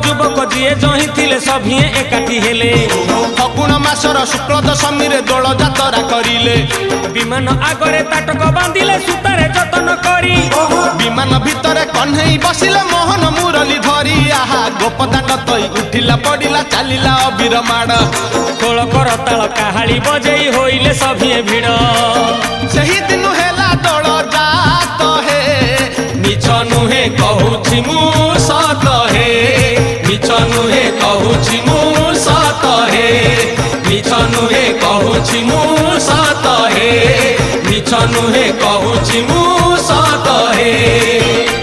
युवक जीए जही थिले सभिए एकाठी हेले। फगुण मासर शुक्ल दशमी रे दोल जातरा करिले। विमान आगरे ताटक बांधिले सुतारे जतन करी। विमान भितरे कन्हई बसिले मोहन मुरली धरी। आहा गोपदांड तई उठिला पड़िला चलिला अबीर माड़। खोल कर ताल काहाली बजेई होइले सभिए भिड़। सही दिन हेला दोल जात हे मिछ नुहे कहूछि मु सत हे। मिछ नुहे कहूछि मु सत हे। मिछ नुहे कहूछि मु सत हे। मिछ नुहे कहूछि मु सत हे।